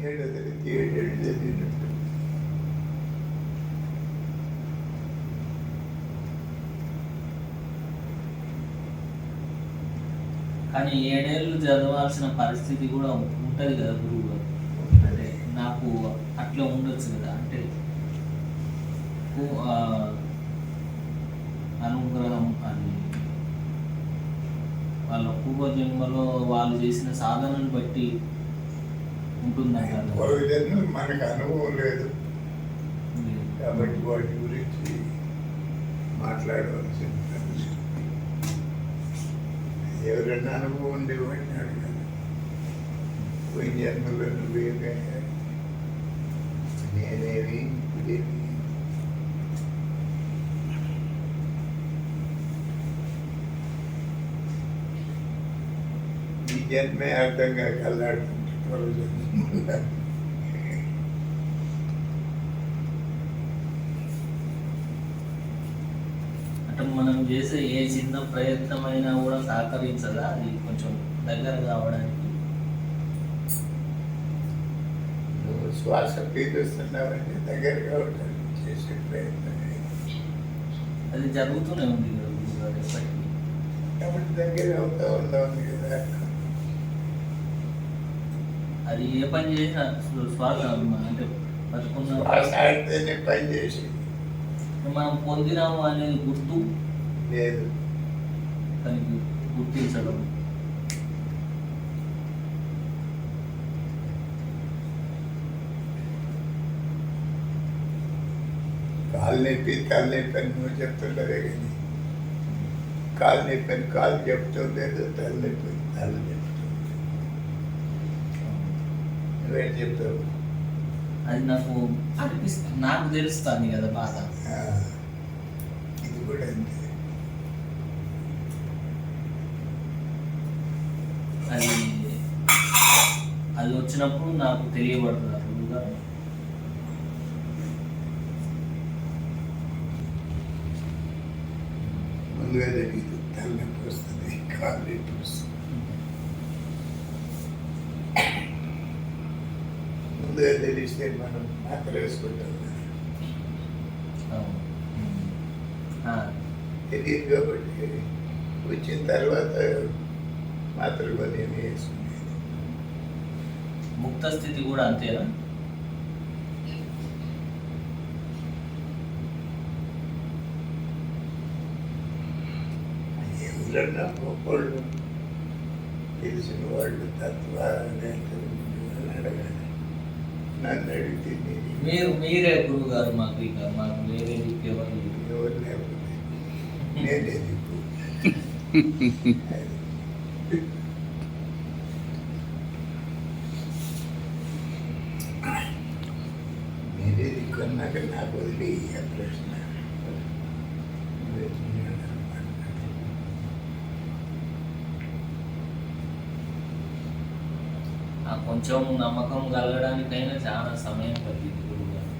ఏడో తరగతి 7 ఏళ్ళు చదివినట్టు. కానీ 7 ఏళ్ళు చదవాల్సిన పరిస్థితి కూడా ఉంటుంది కదా గురువు గారు. అంటే నాకు అట్లా ఉండొచ్చు కదా, అంటే ఆ, అనుగ్రహం అని వాళ్ళ పూర్వజన్మలో వాళ్ళు చేసిన సాధనను బట్టి ఉంటుందంటారు. పూర్వజన్మలు మనకు అనుభవం లేదు కాబట్టి వాటి గురించి మాట్లాడవలసి ఉంటుంది. ఎవరైనా అనుభవం ఉండి వాడిని అడగాలి. పోయిన జన్మలో నువ్వేమే, నేనేమి, ఇప్పుడేమి. ఈ జన్మే అర్థం కాక అల్లాడుతుంటే పూర్వజన్మ. అంటే మనం చేసే ఏ చిన్న ప్రయత్నమైనా కూడా సహకరించదా అది కొంచెం దగ్గర కావడానికి? నువ్వు శ్వాస పీలుస్తున్నావంటే దగ్గర కావడానికి చేసే ప్రయత్నం అది జరుగుతూనే ఉంది కదా గురువుగారు ఎప్పటికీ. కాబట్టి దగ్గర అవుతా ఉండాలి కదా. అది ఏ పని చేసినా శ్వాస అంటే బతుకున్న శ్వాస ఆడితేనే పని చేసి మనం పొందినాము అనేది గుర్తు లేదు. దానికి గుర్తించడం. కాలు నొప్పి కాలు నొప్పి అని నువ్వు చెప్తుండవే కానీ కాలు నొప్పి అని కాలు చెప్తూ లేదు, తలనొప్పి తల చెప్తుంది. నువ్వేం చెప్తావు? అది నాకు అనిపిస్తుంది, నాకు తెలుస్తుంది కదా బాధ. ఇది కూడా అంతే. అది అది వచ్చినప్పుడు నాకు తెలియబడుతుంది అరుగుగా. ముందుగా తెలియదు, తలనొప్పి వస్తుంది, కాలు నొప్పి వస్తుంది. ముందుగా తెలిస్తే మనం మాత్ర వేసుకుంటాం కదా. తెలియదు కాబట్టి వచ్చిన తర్వాత మాత్రలు అనేవి వేసుకునేది. ముక్త స్థితి కూడా అంతేనా? ఎవరన్నా గొప్పళ్ళు తెలిసిన వాళ్ళు తత్వాన్ని అడగాలి. నన్ను అడిగితే మీరే గురువు గారు మాకు, ఇక మాకు వేరే దిక్కు ఎవరు లేరు. ఎవరు లేకపోతే నేనే దిక్కు. మీరే దిక్కు అన్నాక నాకు వదిలి ఆ ప్రశ్న. కొంచెం నమ్మకం కలగడానికైనా చాలా సమయం పట్టింది గురువుగారు.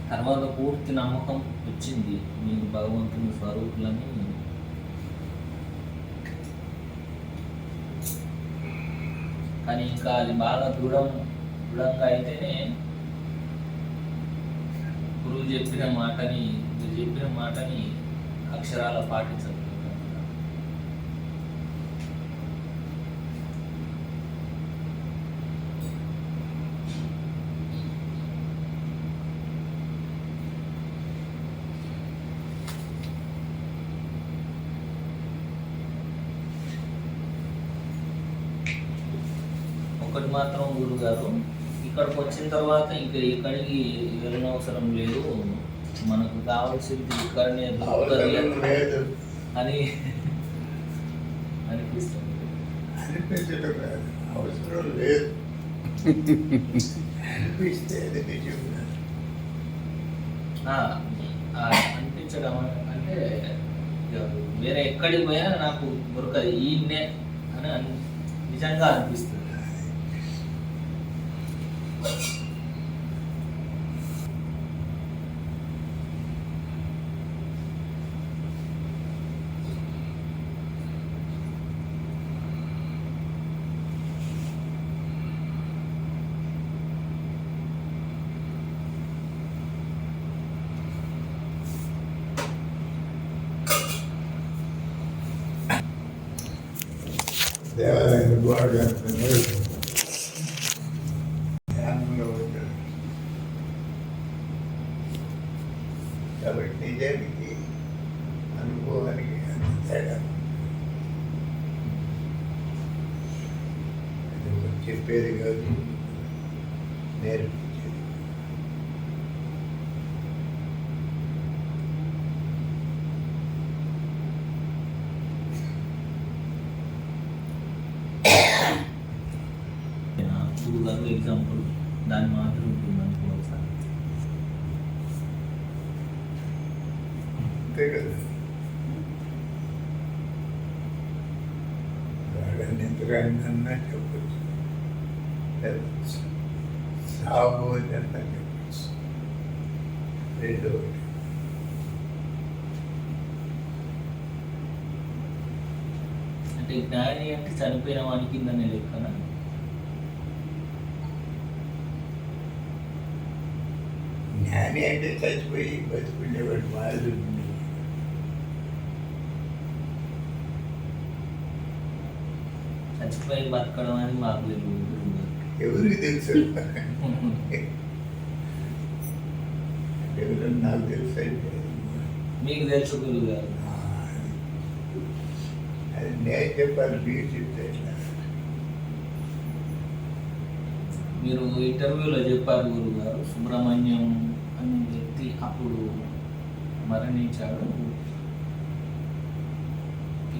తర్వాత పూర్తి నమ్మకం వచ్చింది మీరు భగవంతుని స్వరూపులని. కానీ ఇంకా అది బాగా దృఢంగా అయితేనే గురువు చెప్పిన మాటని, మీరు చెప్పిన మాటని అక్షరాల పాటించదు. ఒకటి మాత్రం గురువు గారు, ఇక్కడికి వచ్చిన తర్వాత ఇంకా ఎక్కడికి వెళ్ళనవసరం లేదు, మనకు కావాల్సింది ఇక్కడనే లేదు అని అనిపిస్తుంది. అనిపించడం కాదు, అవసరం లేదు అనిపిస్తే అది నిజం అనిపించడం అంటే వేరే ఎక్కడికి పోయినా నాకు దొరకదు ఈయన్నే అని నిజంగా అనిపిస్తుంది. దేవాలయంలో బాగా ధ్యానంలో ఉంటాడు. కాబట్టి నిజానికి అనుభవానికి అంత తేడా అది ఒకటి చెప్పేది కాదు, నేర్పించేది. గురువు గారు ఎగ్జాంపుల్ దాన్ని మాత్రం ఉంటుంది అనుకోవచ్చు. అంతే కదా. నిద్రన్నా చెప్పచ్చు, సాగోదన్నా చెప్పచ్చు. రెండవది అంటే జ్ఞాని అంటే చనిపోయిన వానికి కిందనే లెక్కన. జ్ఞాని అంటే చచ్చిపోయి బతుకునేవాడు మాదిరి ఉంది. చచ్చిపోయి బతకడం అని మాకు తెలియదు. ఎవరికి తెలుసు? ఎవరు నాకు తెలుసు అయితే మీకు తెలుసు గురువు గారు. అది నేను చెప్పాలి, మీరు చెప్తే ఎట్లా? మీరు ఇంటర్వ్యూలో చెప్పారు గురువు గారు, సుబ్రహ్మణ్యం అనే వ్యక్తి అప్పుడు మరణించాడు,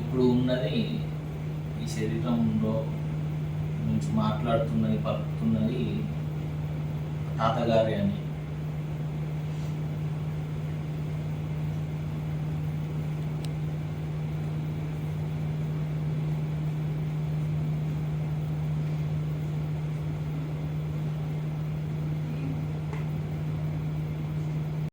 ఇప్పుడు ఉన్నది ఈ శరీరంలో నుంచి మాట్లాడుతున్నది పలుకుతున్నది తాతగారి అని.